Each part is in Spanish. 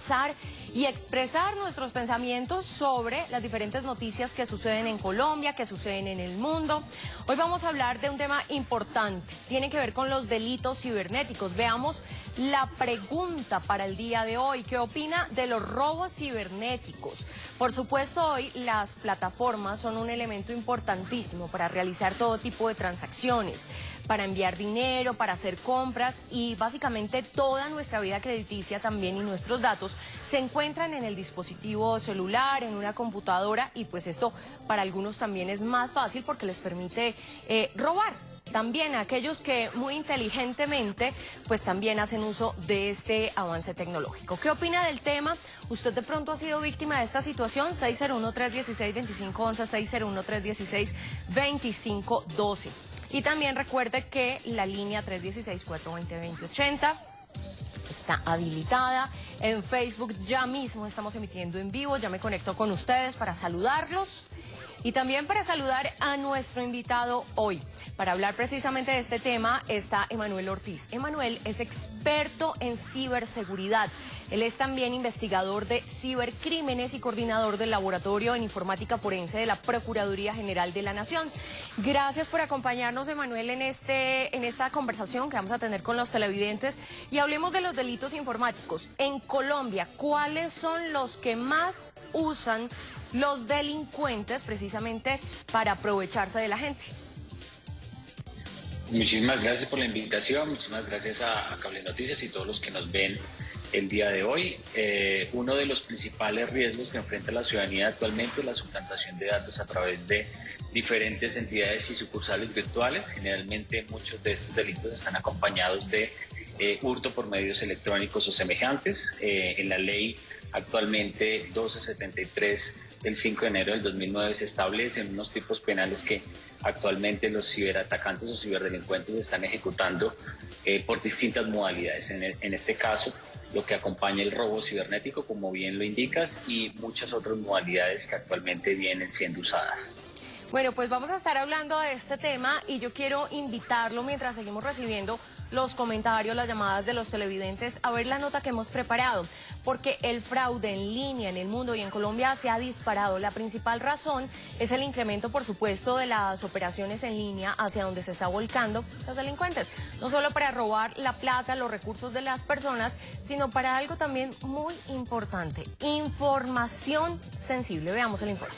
analizar y expresar nuestros pensamientos sobre las diferentes noticias que suceden en Colombia, que suceden en el mundo. Hoy vamos a hablar de un tema importante, tiene que ver con los delitos cibernéticos. Veamos la pregunta para el día de hoy, ¿qué opina de los robos cibernéticos? Por supuesto, hoy las plataformas son un elemento importantísimo para realizar todo tipo de transacciones, para enviar dinero, para hacer compras y básicamente toda nuestra vida crediticia también y nuestros datos se encuentran en el dispositivo celular, en una computadora y pues esto para algunos también es más fácil porque les permite robar. También aquellos que muy inteligentemente pues también hacen uso de este avance tecnológico. ¿Qué opina del tema? ¿Usted de pronto ha sido víctima de esta situación? 601-316-2511, 601-316-2512. Y también recuerde que la línea 316-420-2080 está habilitada. En Facebook ya mismo estamos emitiendo en vivo, ya me conecto con ustedes para saludarlos. Y también para saludar a nuestro invitado hoy. Para hablar precisamente de este tema está Emanuel Ortiz. Emanuel es experto en ciberseguridad. Él es también investigador de cibercrímenes y coordinador del Laboratorio en Informática Forense de la Procuraduría General de la Nación. Gracias por acompañarnos, Emanuel, en esta conversación que vamos a tener con los televidentes. Y hablemos de los delitos informáticos. En Colombia, ¿cuáles son los que más usan los delincuentes precisamente para aprovecharse de la gente? Muchísimas gracias por la invitación, muchísimas gracias a Cable Noticias y todos los que nos ven el día de hoy. Uno de los principales riesgos que enfrenta la ciudadanía actualmente es la suplantación de datos a través de diferentes entidades y sucursales virtuales. Generalmente muchos de estos delitos están acompañados de hurto por medios electrónicos o semejantes. En la ley actualmente 1273 del 5 de enero del 2009 se establecen unos tipos penales que actualmente los ciberatacantes o ciberdelincuentes están ejecutando por distintas modalidades. En este caso, lo que acompaña el robo cibernético, como bien lo indicas, y muchas otras modalidades que actualmente vienen siendo usadas. Bueno, pues vamos a estar hablando de este tema y yo quiero invitarlo mientras seguimos recibiendo los comentarios, las llamadas de los televidentes, a ver la nota que hemos preparado, porque el fraude en línea en el mundo y en Colombia se ha disparado. La principal razón es el incremento, por supuesto, de las operaciones en línea hacia donde se está volcando los delincuentes, no solo para robar la plata, los recursos de las personas, sino para algo también muy importante, información sensible. Veamos el informe.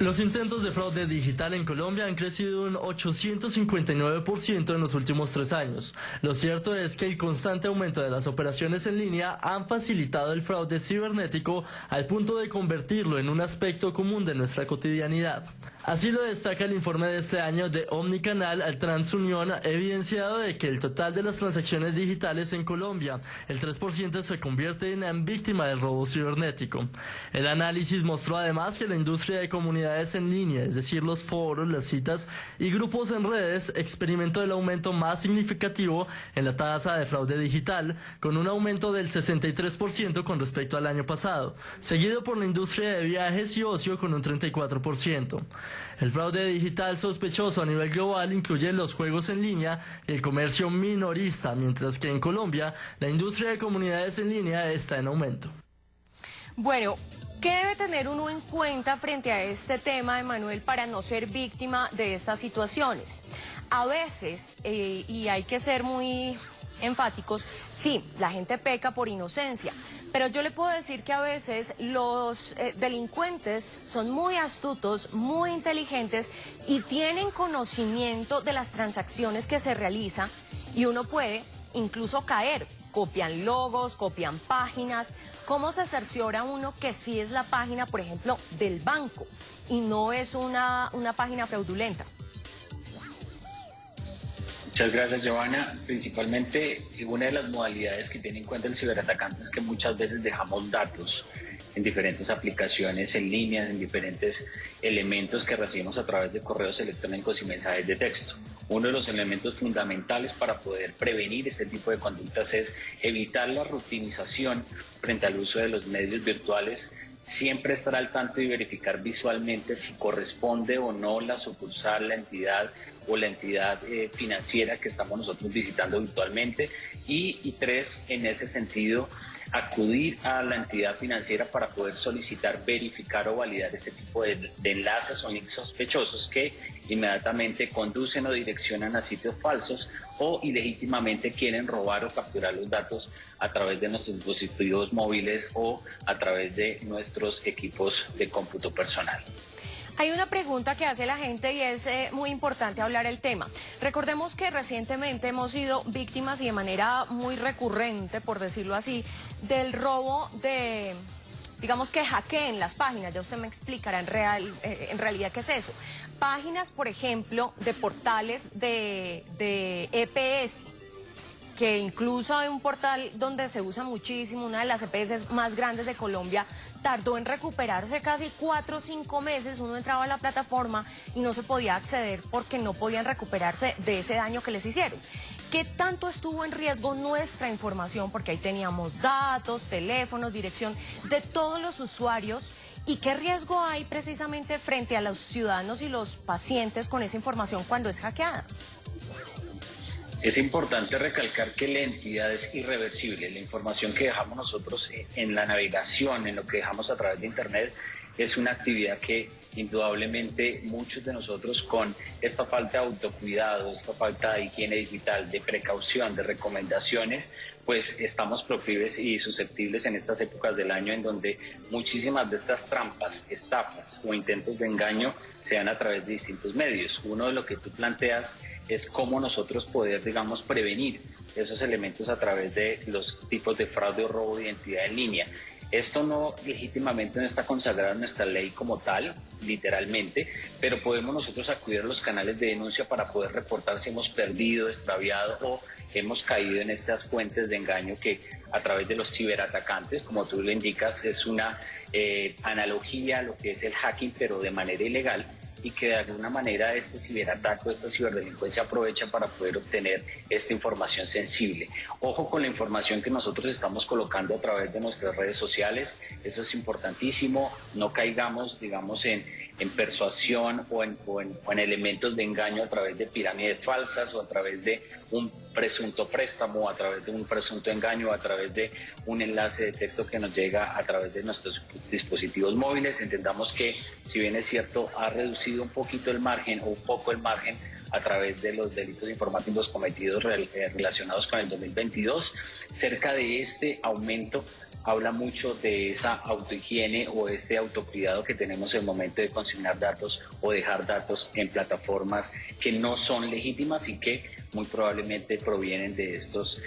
Los intentos de fraude digital en Colombia han crecido un 859% en los últimos 3 años. Lo cierto es que el constante aumento de las operaciones en línea han facilitado el fraude cibernético al punto de convertirlo en un aspecto común de nuestra cotidianidad. Así lo destaca el informe de este año de Omnicanal al TransUnión, evidenciado de que el total de las transacciones digitales en Colombia, el 3% se convierte en víctima del robo cibernético. El análisis mostró además que la industria de comunidades en línea, es decir, los foros, las citas y grupos en redes, experimentó el aumento más significativo en la tasa de fraude digital, con un aumento del 63% con respecto al año pasado, seguido por la industria de viajes y ocio con un 34%. El fraude digital sospechoso a nivel global incluye los juegos en línea y el comercio minorista, mientras que en Colombia la industria de comunidades en línea está en aumento. Bueno, ¿qué debe tener uno en cuenta frente a este tema, Emanuel, para no ser víctima de estas situaciones? A veces, y hay que ser muy enfáticos, sí, la gente peca por inocencia, pero yo le puedo decir que a veces los delincuentes son muy astutos, muy inteligentes y tienen conocimiento de las transacciones que se realizan y uno puede incluso caer. Copian logos, copian páginas. ¿Cómo se cerciora uno que sí es la página, por ejemplo, del banco y no es una página fraudulenta? Muchas gracias, Giovanna. Principalmente, una de las modalidades que tiene en cuenta el ciberatacante es que muchas veces dejamos datos en diferentes aplicaciones en línea, en diferentes elementos que recibimos a través de correos electrónicos y mensajes de texto. Uno de los elementos fundamentales para poder prevenir este tipo de conductas es evitar la rutinización frente al uso de los medios virtuales, siempre estar al tanto y verificar visualmente si corresponde o no la sucursal, la entidad o la entidad financiera que estamos nosotros visitando virtualmente. Y tres, en ese sentido, acudir a la entidad financiera para poder solicitar, verificar o validar este tipo de enlaces o links sospechosos que inmediatamente conducen o direccionan a sitios falsos o ilegítimamente quieren robar o capturar los datos a través de nuestros dispositivos móviles o a través de nuestros equipos de cómputo personal. Hay una pregunta que hace la gente y es muy importante hablar el tema. Recordemos que recientemente hemos sido víctimas y de manera muy recurrente, por decirlo así, del robo de, digamos que hackeen las páginas. Ya usted me explicará en realidad qué es eso. Páginas, por ejemplo, de portales de EPS, que incluso hay un portal donde se usa muchísimo, una de las EPS más grandes de Colombia, tardó en recuperarse casi 4 o 5 meses. Uno entraba a la plataforma y no se podía acceder porque no podían recuperarse de ese daño que les hicieron. ¿Qué tanto estuvo en riesgo nuestra información? Porque ahí teníamos datos, teléfonos, dirección de todos los usuarios. ¿Y qué riesgo hay precisamente frente a los ciudadanos y los pacientes con esa información cuando es hackeada? Es importante recalcar que la entidad es irreversible. La información que dejamos nosotros en la navegación, en lo que dejamos a través de Internet, es una actividad que indudablemente muchos de nosotros con esta falta de autocuidado, esta falta de higiene digital, de precaución, de recomendaciones, pues estamos proclives y susceptibles en estas épocas del año en donde muchísimas de estas trampas, estafas o intentos de engaño se dan a través de distintos medios. Uno de lo que tú planteas es cómo nosotros poder, digamos, prevenir esos elementos a través de los tipos de fraude o robo de identidad en línea. Esto no legítimamente no está consagrado en nuestra ley como tal, literalmente, pero podemos nosotros acudir a los canales de denuncia para poder reportar si hemos perdido, extraviado o hemos caído en estas fuentes de engaño que a través de los ciberatacantes, como tú lo indicas, es una analogía a lo que es el hacking, pero de manera ilegal, y que de alguna manera este ciberataque o esta ciberdelincuencia aprovecha para poder obtener esta información sensible. Ojo con la información que nosotros estamos colocando a través de nuestras redes sociales, eso es importantísimo, no caigamos, digamos, en persuasión o en elementos de engaño a través de pirámides falsas o a través de un presunto préstamo, o a través de un presunto engaño, o a través de un enlace de texto que nos llega a través de nuestros dispositivos móviles. Entendamos que, si bien es cierto, ha reducido un poquito el margen o un poco el margen a través de los delitos informáticos cometidos relacionados con el 2022, cerca de este aumento habla mucho de esa autohigiene o este autocuidado que tenemos en el momento de consignar datos o dejar datos en plataformas que no son legítimas y que muy probablemente provienen de estos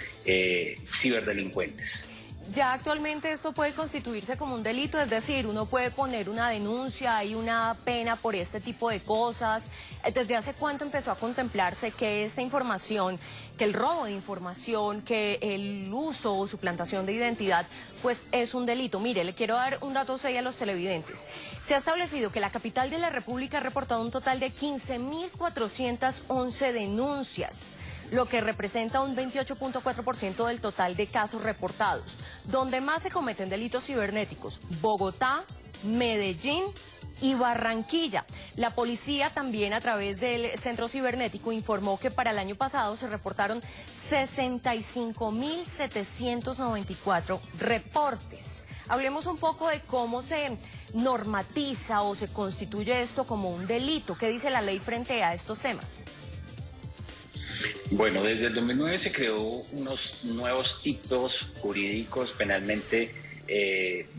ciberdelincuentes. Ya actualmente esto puede constituirse como un delito, es decir, uno puede poner una denuncia, hay una pena por este tipo de cosas. ¿Desde hace cuánto empezó a contemplarse que esta información, que el robo de información, que el uso o suplantación de identidad, pues es un delito? Mire, le quiero dar un dato a usted y a los televidentes. Se ha establecido que la capital de la República ha reportado un total de 15.411 denuncias, lo que representa un 28.4% del total de casos reportados. Donde más se cometen delitos cibernéticos: Bogotá, Medellín y Barranquilla. La policía también, a través del Centro Cibernético, informó que para el año pasado se reportaron 65.794 reportes. Hablemos un poco de cómo se normatiza o se constituye esto como un delito. ¿Qué dice la ley frente a estos temas? Bueno, desde el 2009 se creó unos nuevos tipos jurídicos penalmente,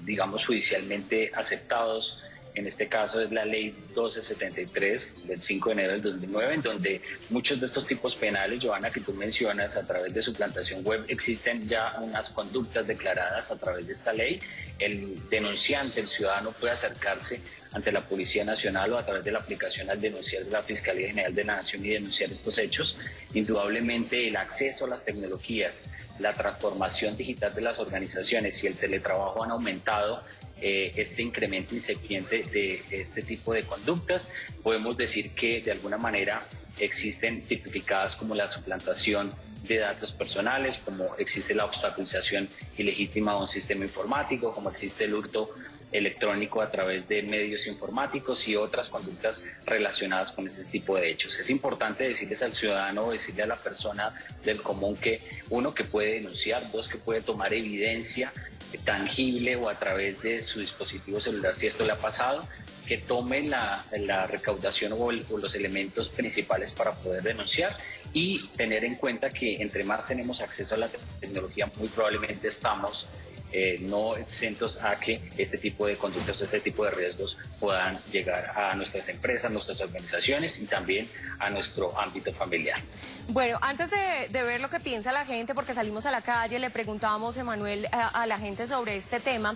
digamos, judicialmente aceptados. En este caso es la ley 1273 del 5 de enero del 2009, en donde muchos de estos tipos penales, Johanna, que tú mencionas, a través de suplantación web, existen ya unas conductas declaradas a través de esta ley. El denunciante, el ciudadano, puede acercarse ante la Policía Nacional o a través de la aplicación al denunciar de la Fiscalía General de la Nación y denunciar estos hechos. Indudablemente el acceso a las tecnologías, la transformación digital de las organizaciones y el teletrabajo han aumentado este incremento incipiente de este tipo de conductas. Podemos decir que de alguna manera existen tipificadas como la suplantación de datos personales, como existe la obstaculización ilegítima de un sistema informático, como existe el hurto electrónico a través de medios informáticos y otras conductas relacionadas con ese tipo de hechos. Es importante decirles al ciudadano, decirle a la persona del común que, uno, que puede denunciar, dos, que puede tomar evidencia tangible o a través de su dispositivo celular, si esto le ha pasado, que tome la recaudación o los elementos principales para poder denunciar, y tener en cuenta que entre más tenemos acceso a la tecnología, muy probablemente estamos no exentos a que este tipo de conductas, este tipo de riesgos puedan llegar a nuestras empresas, nuestras organizaciones y también a nuestro ámbito familiar. Bueno, antes de ver lo que piensa la gente, porque salimos a la calle, le preguntábamos, Emanuel, a la gente sobre este tema.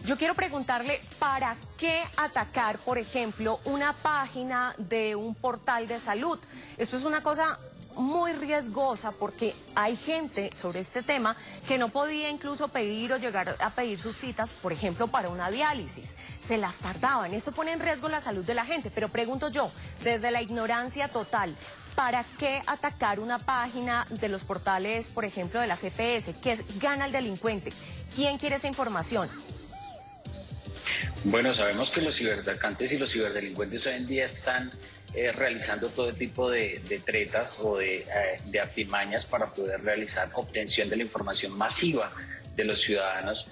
Yo quiero preguntarle, ¿para qué atacar, por ejemplo, una página de un portal de salud? Esto es una cosa muy riesgosa, porque hay gente sobre este tema que no podía incluso pedir o llegar a pedir sus citas, por ejemplo, para una diálisis. Se las tardaban. Esto pone en riesgo la salud de la gente. Pero pregunto yo, desde la ignorancia total, ¿para qué atacar una página de los portales, por ejemplo, de la CPS? ¿Qué gana el delincuente? ¿Quién quiere esa información? Bueno, sabemos que los ciberatacantes y los ciberdelincuentes hoy en día están realizando todo tipo de tretas o de artimañas para poder realizar obtención de la información masiva de los ciudadanos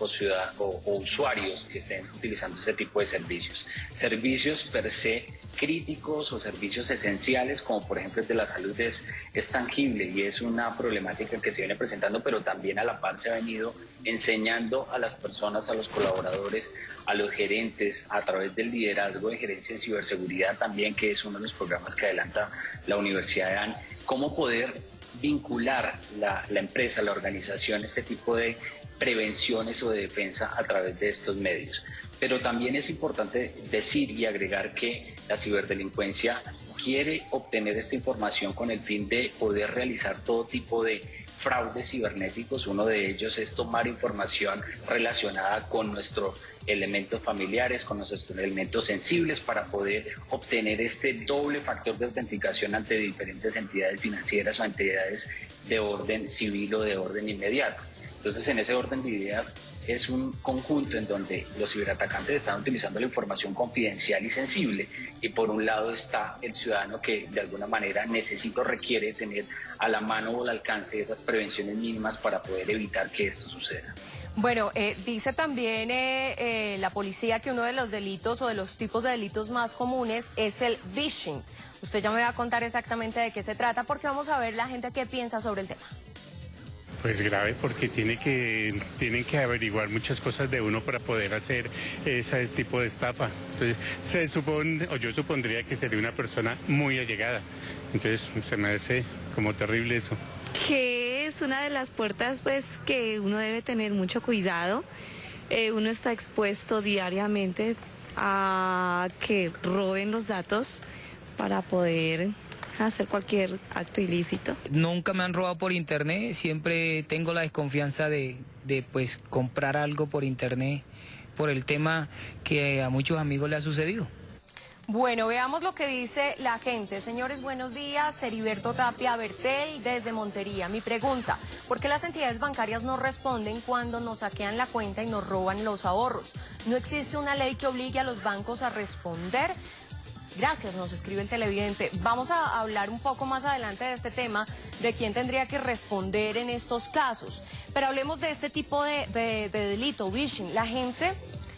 o usuarios que estén utilizando ese tipo de servicios. Servicios per se críticos o servicios esenciales, como por ejemplo el de la salud, es tangible y es una problemática que se viene presentando, pero también a la par se ha venido enseñando a las personas, a los colaboradores, a los gerentes, a través del liderazgo de gerencia en ciberseguridad también, que es uno de los programas que adelanta la Universidad de AN, cómo poder vincular la empresa, la organización, este tipo de prevenciones o de defensa a través de estos medios. Pero también es importante decir y agregar que la ciberdelincuencia quiere obtener esta información con el fin de poder realizar todo tipo de fraudes cibernéticos. Uno de ellos es tomar información relacionada con nuestros elementos familiares, con nuestros elementos sensibles, para poder obtener este doble factor de autenticación ante diferentes entidades financieras o entidades de orden civil o de orden inmediato. Entonces, en ese orden de ideas, es un conjunto en donde los ciberatacantes están utilizando la información confidencial y sensible, y por un lado está el ciudadano que de alguna manera necesita o requiere tener a la mano o al alcance esas prevenciones mínimas para poder evitar que esto suceda. Bueno, dice también la policía que uno de los delitos o de los tipos de delitos más comunes es el phishing. Usted ya me va a contar exactamente de qué se trata, porque vamos a ver la gente qué piensa sobre el tema. Pues grave, porque tienen que averiguar muchas cosas de uno para poder hacer ese tipo de estafa. Entonces yo supondría que sería una persona muy allegada. Entonces se me hace como terrible eso. Que es una de las puertas, pues, que uno debe tener mucho cuidado. Uno está expuesto diariamente a que roben los datos para poder hacer cualquier acto ilícito. Nunca me han robado por internet, siempre tengo la desconfianza de pues comprar algo por internet por el tema que a muchos amigos le ha sucedido. Bueno, veamos lo que dice la gente. Señores, buenos días. Heriberto Tapia Bertel desde Montería. Mi pregunta, ¿por qué las entidades bancarias no responden cuando nos saquean la cuenta y nos roban los ahorros? ¿No existe una ley que obligue a los bancos a responder? Gracias, nos escribe el televidente. Vamos a hablar un poco más adelante de este tema, de quién tendría que responder en estos casos. Pero hablemos de este tipo de delito, phishing. La gente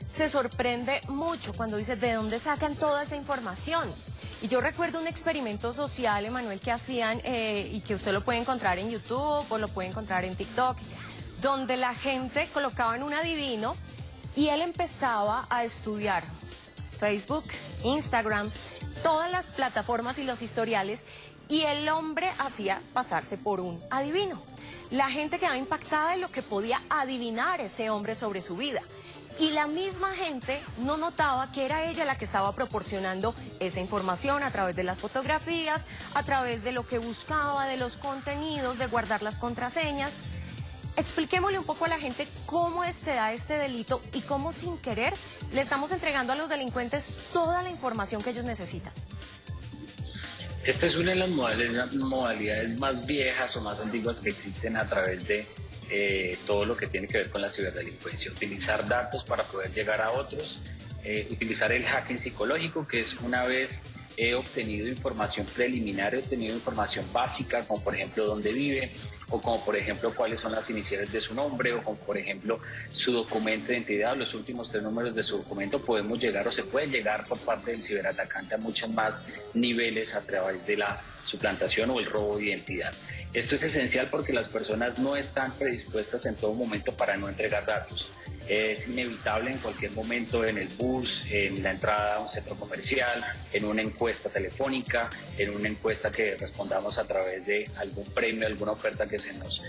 se sorprende mucho cuando dice, ¿de dónde sacan toda esa información? Y yo recuerdo un experimento social, Emanuel, que hacían y que usted lo puede encontrar en YouTube o lo puede encontrar en TikTok, donde la gente colocaba en un adivino y él empezaba a estudiar Facebook, Instagram, todas las plataformas y los historiales, y el hombre hacía pasarse por un adivino. La gente quedaba impactada de lo que podía adivinar ese hombre sobre su vida. Y la misma gente no notaba que era ella la que estaba proporcionando esa información a través de las fotografías, a través de lo que buscaba, de los contenidos, de guardar las contraseñas. Expliquémosle un poco a la gente cómo se da este delito y cómo sin querer le estamos entregando a los delincuentes toda la información que ellos necesitan. Esta es una de las modalidades más viejas o más antiguas que existen a través de todo lo que tiene que ver con la ciberdelincuencia. Utilizar datos para poder llegar a otros, utilizar el hacking psicológico, que es una vez he obtenido información preliminar, he obtenido información básica, como por ejemplo dónde vive, o como por ejemplo cuáles son las iniciales de su nombre, o como por ejemplo su documento de identidad, los últimos 3 números de su documento, podemos llegar o se puede llegar por parte del ciberatacante a muchos más niveles a través de la suplantación o el robo de identidad. Esto es esencial porque las personas no están predispuestas en todo momento para no entregar datos. Es inevitable en cualquier momento, en el bus, en la entrada a un centro comercial, en una encuesta telefónica, en una encuesta que respondamos a través de algún premio, alguna oferta que se nos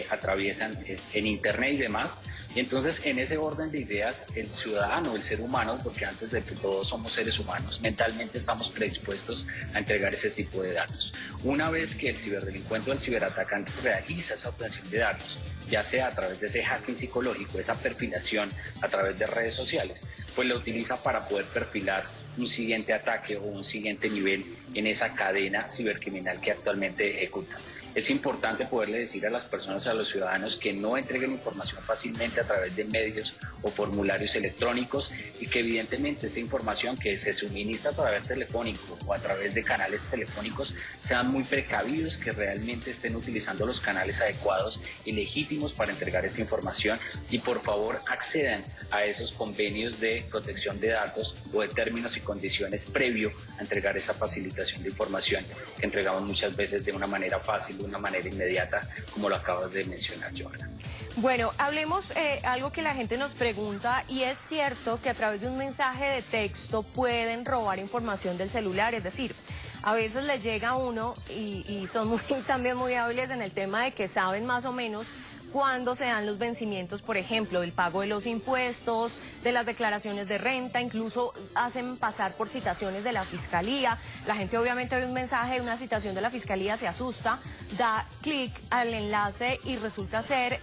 atraviesan en internet y demás. Y entonces, en ese orden de ideas, el ciudadano, el ser humano, porque antes de que todos somos seres humanos, mentalmente estamos predispuestos a entregar ese tipo de datos. Una vez que el ciberdelincuente o el ciberatacante realiza esa obtención de datos, ya sea a través de ese hacking psicológico, esa perfilación a través de redes sociales, pues lo utiliza para poder perfilar un siguiente ataque o un siguiente nivel en esa cadena cibercriminal que actualmente ejecuta. Es importante poderle decir a las personas, a los ciudadanos, que no entreguen información fácilmente a través de medios o formularios electrónicos y que evidentemente esta información que se suministra a través telefónico o a través de canales telefónicos sean muy precavidos, que realmente estén utilizando los canales adecuados y legítimos para entregar esta información y por favor accedan a esos convenios de protección de datos o de términos y condiciones previo a entregar esa facilitación de información que entregamos muchas veces de una manera fácil, de una manera inmediata, como lo acabas de mencionar, Johanna. Bueno, hablemos algo que la gente nos pregunta, y es cierto que a través de un mensaje de texto pueden robar información del celular, es decir, a veces les llega a uno y son también muy hábiles en el tema de que saben más o menos cuándo se dan los vencimientos, por ejemplo, del pago de los impuestos, de las declaraciones de renta, incluso hacen pasar por citaciones de la fiscalía. La gente obviamente ve un mensaje de una citación de la fiscalía, se asusta, da clic al enlace y resulta ser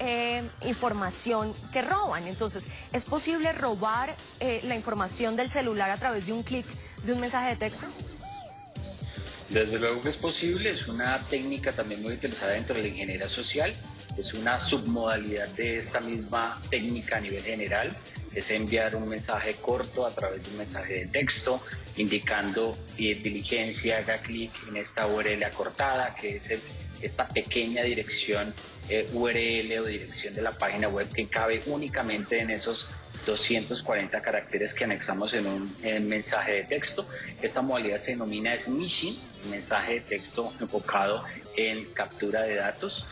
información que roban. Entonces, ¿es posible robar la información del celular a través de un clic de un mensaje de texto? Desde luego que es posible, es una técnica también muy utilizada dentro de la ingeniería social, es una submodalidad de esta misma técnica a nivel general, es enviar un mensaje corto a través de un mensaje de texto, indicando diligencia, haga clic en esta URL acortada, que es esta pequeña dirección URL o dirección de la página web que cabe únicamente en esos 240 caracteres que anexamos en un mensaje de texto. Esta modalidad se denomina smishing, mensaje de texto enfocado en captura de datos.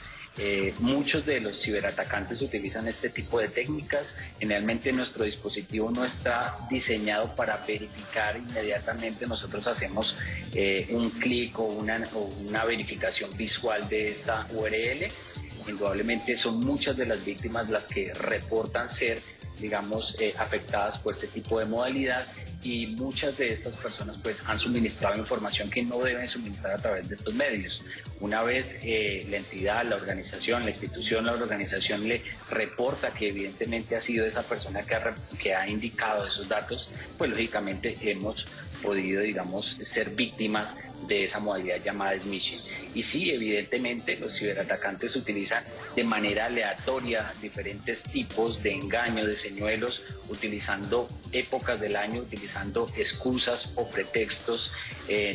Muchos de los ciberatacantes utilizan este tipo de técnicas. Generalmente nuestro dispositivo no está diseñado para verificar inmediatamente. Nosotros hacemos un clic o una verificación visual de esta URL. Indudablemente son muchas de las víctimas las que reportan ser, digamos, afectadas por este tipo de modalidad, y muchas de estas personas pues han suministrado información que no deben suministrar a través de estos medios. Una vez la entidad, la organización, la institución, la organización le reporta que evidentemente ha sido esa persona que ha indicado esos datos, pues lógicamente hemos podido, digamos, ser víctimas de esa modalidad llamada smishing. Y sí, evidentemente los ciberatacantes utilizan de manera aleatoria diferentes tipos de engaños, de señuelos, utilizando épocas del año, utilizando excusas o pretextos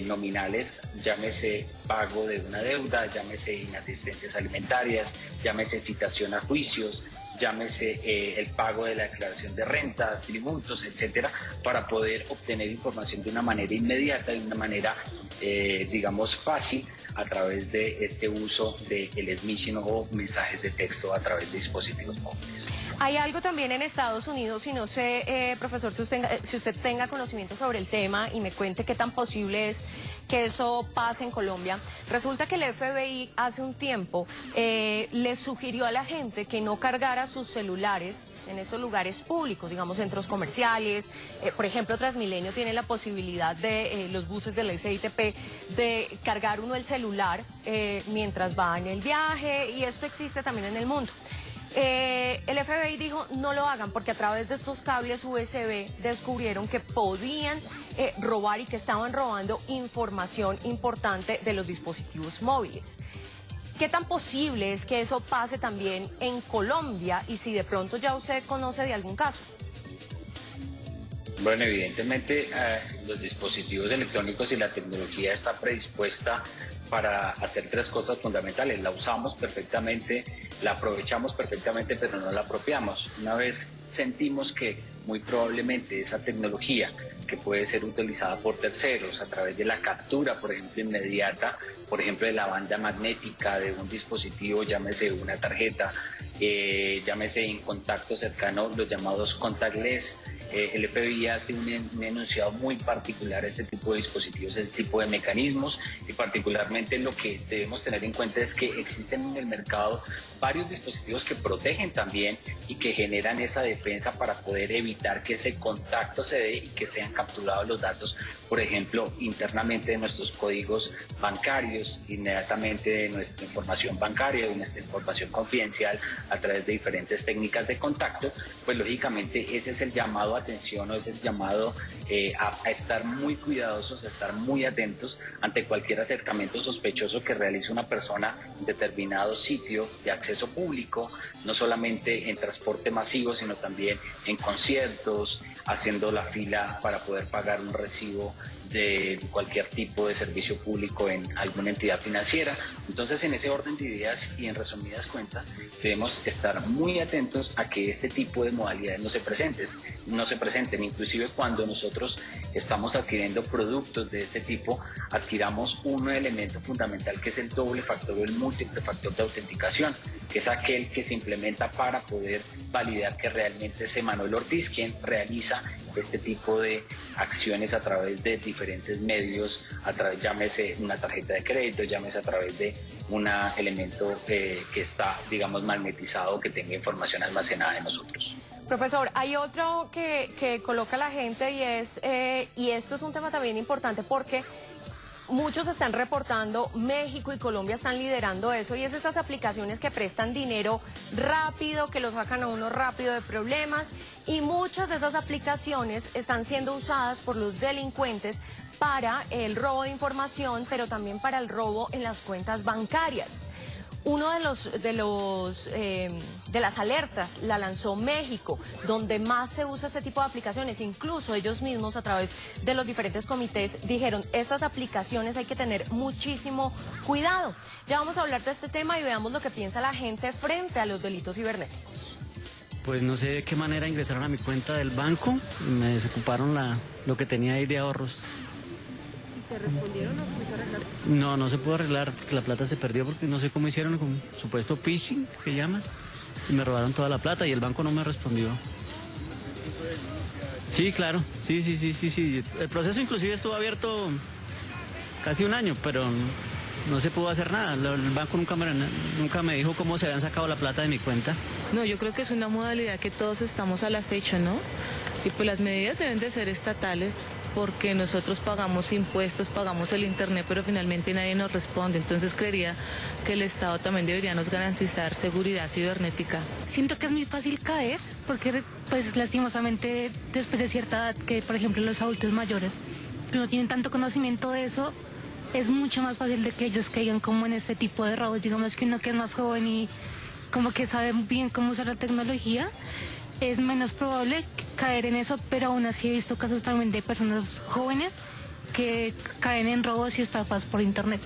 nominales, llámese pago de una deuda, llámese inasistencias alimentarias, llámese citación a juicios, llámese el pago de la declaración de renta, tributos, etcétera, para poder obtener información de una manera inmediata, de una manera, digamos, fácil, a través de este uso del smishing o mensajes de texto a través de dispositivos móviles. Hay algo también en Estados Unidos, y no sé, profesor, si usted tenga conocimiento sobre el tema y me cuente qué tan posible es que eso pase en Colombia. Resulta que el FBI hace un tiempo le sugirió a la gente que no cargara sus celulares en esos lugares públicos, digamos centros comerciales. Por ejemplo, Transmilenio tiene la posibilidad de los buses de la SITP de cargar uno el celular mientras va en el viaje, y esto existe también en el mundo. El FBI dijo no lo hagan porque a través de estos cables USB descubrieron que podían robar y que estaban robando información importante de los dispositivos móviles. ¿Qué tan posible es que eso pase también en Colombia, y si de pronto ya usted conoce de algún caso? Bueno, evidentemente los dispositivos electrónicos y la tecnología está predispuesta para hacer tres cosas fundamentales. La usamos perfectamente, la aprovechamos perfectamente, pero no la apropiamos. Una vez sentimos que muy probablemente esa tecnología que puede ser utilizada por terceros a través de la captura, por ejemplo, inmediata, por ejemplo, de la banda magnética de un dispositivo, llámese una tarjeta, llámese en contacto cercano, los llamados contactless. El FBI hace un enunciado muy particular a este tipo de dispositivos, este tipo de mecanismos, y particularmente lo que debemos tener en cuenta es que existen en el mercado varios dispositivos que protegen también y que generan esa defensa para poder evitar que ese contacto se dé y que sean capturados los datos, por ejemplo, internamente de nuestros códigos bancarios, inmediatamente de nuestra información bancaria, de nuestra información confidencial a través de diferentes técnicas de contacto. Pues lógicamente ese es el llamado a atención, o ese es el llamado a estar muy cuidadosos, a estar muy atentos ante cualquier acercamiento sospechoso que realice una persona en determinado sitio de acceso público, no solamente en transporte masivo, sino también en conciertos, haciendo la fila para poder pagar un recibo de cualquier tipo de servicio público en alguna entidad financiera. Entonces, en ese orden de ideas y en resumidas cuentas, debemos estar muy atentos a que este tipo de modalidades no se presenten. Inclusive cuando nosotros estamos adquiriendo productos de este tipo, adquiramos un elemento fundamental que es el doble factor o el múltiple factor de autenticación, que es aquel que se implementa para poder validar que realmente es Emanuel Ortiz quien realiza este tipo de acciones a través de diferentes medios, a través, llámese una tarjeta de crédito, llámese a través de un elemento que está, digamos, magnetizado, que tenga información almacenada de nosotros. Profesor, hay otro que coloca la gente y esto es un tema también importante porque muchos están reportando, México y Colombia están liderando eso, y es estas aplicaciones que prestan dinero rápido, que lo sacan a uno rápido de problemas, y muchas de esas aplicaciones están siendo usadas por los delincuentes para el robo de información, pero también para el robo en las cuentas bancarias. Uno de las alertas la lanzó México, donde más se usa este tipo de aplicaciones. Incluso ellos mismos, a través de los diferentes comités, dijeron, estas aplicaciones hay que tener muchísimo cuidado. Ya vamos a hablar de este tema y veamos lo que piensa la gente frente a los delitos cibernéticos. Pues no sé de qué manera ingresaron a mi cuenta del banco y me desocuparon lo que tenía ahí de ahorros. ¿Te respondieron o se arreglar? No se pudo arreglar, la plata se perdió porque no sé cómo hicieron, con supuesto phishing que llaman, y me robaron toda la plata y el banco no me respondió. Sí, claro, sí. El proceso inclusive estuvo abierto casi un año, pero no se pudo hacer nada. El banco nunca me dijo cómo se habían sacado la plata de mi cuenta. No, yo creo que es una modalidad que todos estamos al acecho, ¿no? Y pues las medidas deben de ser estatales, porque nosotros pagamos impuestos, pagamos el internet, pero finalmente nadie nos responde. Entonces creería que el Estado también debería nos garantizar seguridad cibernética. Siento que es muy fácil caer, porque pues lastimosamente después de cierta edad, que por ejemplo los adultos mayores que no tienen tanto conocimiento de eso, es mucho más fácil de que ellos caigan como en este tipo de robos. Digamos que uno que es más joven y como que sabe bien cómo usar la tecnología, es menos probable caer en eso, pero aún así he visto casos también de personas jóvenes que caen en robos y estafas por internet.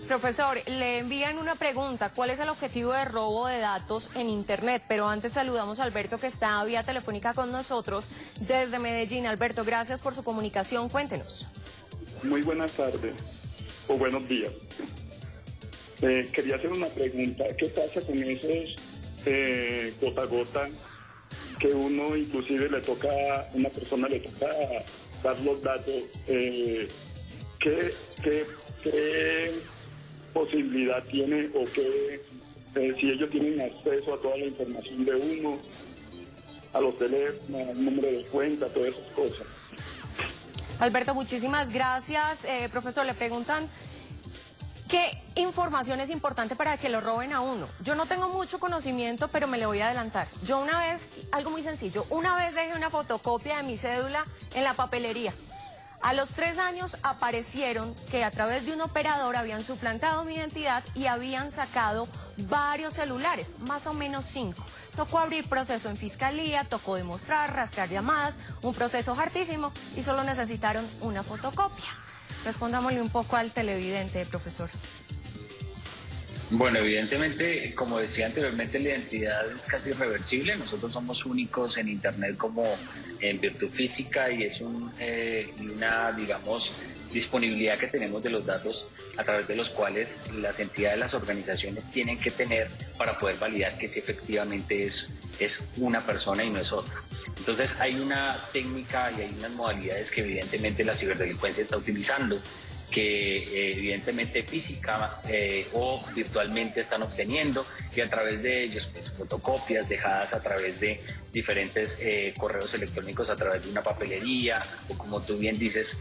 Profesor, le envían una pregunta, ¿cuál es el objetivo de robo de datos en internet? Pero antes saludamos a Alberto, que está vía telefónica con nosotros desde Medellín. Alberto, gracias por su comunicación, cuéntenos. Muy buenas tardes, o buenos días. Quería hacer una pregunta, ¿qué pasa con esos gota a gota que uno inclusive una persona le toca dar los datos? ¿Qué posibilidad tiene o qué, si ellos tienen acceso a toda la información de uno, a los teléfonos, al número de cuenta, todas esas cosas? Alberto, muchísimas gracias. Profesor, le preguntan, ¿qué información es importante para que lo roben a uno? Yo no tengo mucho conocimiento, pero me le voy a adelantar. Yo una vez, algo muy sencillo, una vez dejé una fotocopia de mi cédula en la papelería. A los 3 años aparecieron que a través de un operador habían suplantado mi identidad y habían sacado varios celulares, más o menos 5. Tocó abrir proceso en fiscalía, tocó demostrar, rastrear llamadas, un proceso hartísimo, y solo necesitaron una fotocopia. Respondámosle un poco al televidente, profesor. Bueno, evidentemente, como decía anteriormente, la identidad es casi irreversible. Nosotros somos únicos en Internet como en virtud física y es una, digamos, disponibilidad que tenemos de los datos a través de los cuales las entidades, las organizaciones tienen que tener para poder validar que sí efectivamente es una persona y no es otra. Entonces hay una técnica y hay unas modalidades que evidentemente la ciberdelincuencia está utilizando, que evidentemente física o virtualmente están obteniendo, y a través de ellos pues, fotocopias dejadas a través de diferentes correos electrónicos, a través de una papelería o, como tú bien dices,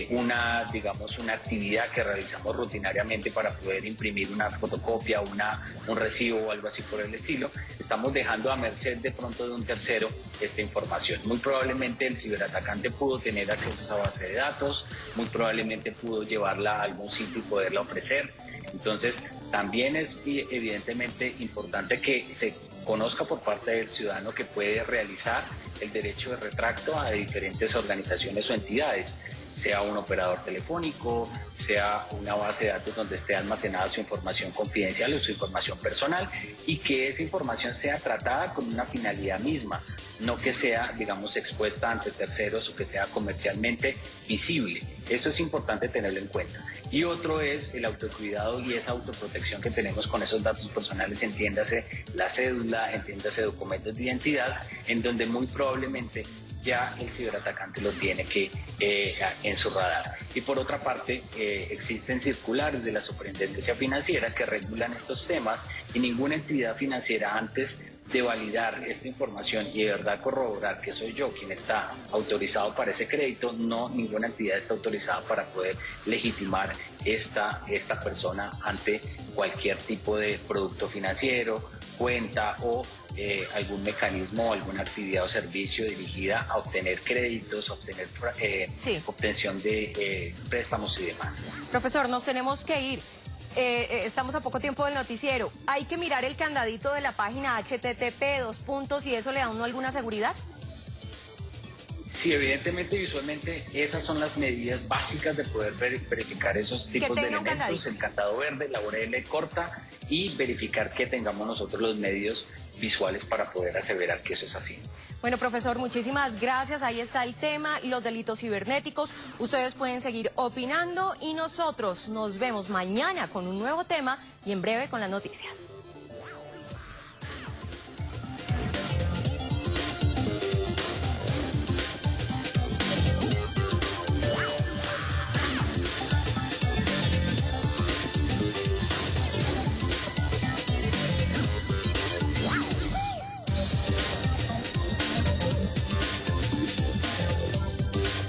una actividad que realizamos rutinariamente para poder imprimir una fotocopia, un recibo o algo así por el estilo. Estamos dejando a merced de pronto de un tercero esta información. Muy probablemente el ciberatacante pudo tener acceso a esa base de datos, muy probablemente pudo llevarla a algún sitio y poderla ofrecer. Entonces, también es evidentemente importante que se conozca por parte del ciudadano que puede realizar el derecho de retracto a diferentes organizaciones o entidades, sea un operador telefónico, sea una base de datos donde esté almacenada su información confidencial o su información personal, y que esa información sea tratada con una finalidad misma, no que sea, digamos, expuesta ante terceros o que sea comercialmente visible. Eso es importante tenerlo en cuenta. Y otro es el autocuidado y esa autoprotección que tenemos con esos datos personales, entiéndase la cédula, entiéndase documentos de identidad, en donde muy probablemente ya el ciberatacante lo tiene en su radar. Y por otra parte, existen circulares de la Superintendencia Financiera que regulan estos temas, y ninguna entidad financiera, antes de validar esta información y de verdad corroborar que soy yo quien está autorizado para ese crédito, ninguna entidad está autorizada para poder legitimar esta persona ante cualquier tipo de producto financiero, cuenta o algún mecanismo o alguna actividad o servicio dirigida a obtener créditos, obtención de préstamos y demás. Profesor, nos tenemos que ir. Estamos a poco tiempo del noticiero. ¿Hay que mirar el candadito de la página http:// y eso le da a uno alguna seguridad? Sí, evidentemente, visualmente, esas son las medidas básicas de poder verificar esos tipos de elementos, el candado verde, la URL corta, y verificar que tengamos nosotros los medios visuales para poder aseverar que eso es así. Bueno, profesor, muchísimas gracias. Ahí está el tema, los delitos cibernéticos. Ustedes pueden seguir opinando y nosotros nos vemos mañana con un nuevo tema y en breve con las noticias.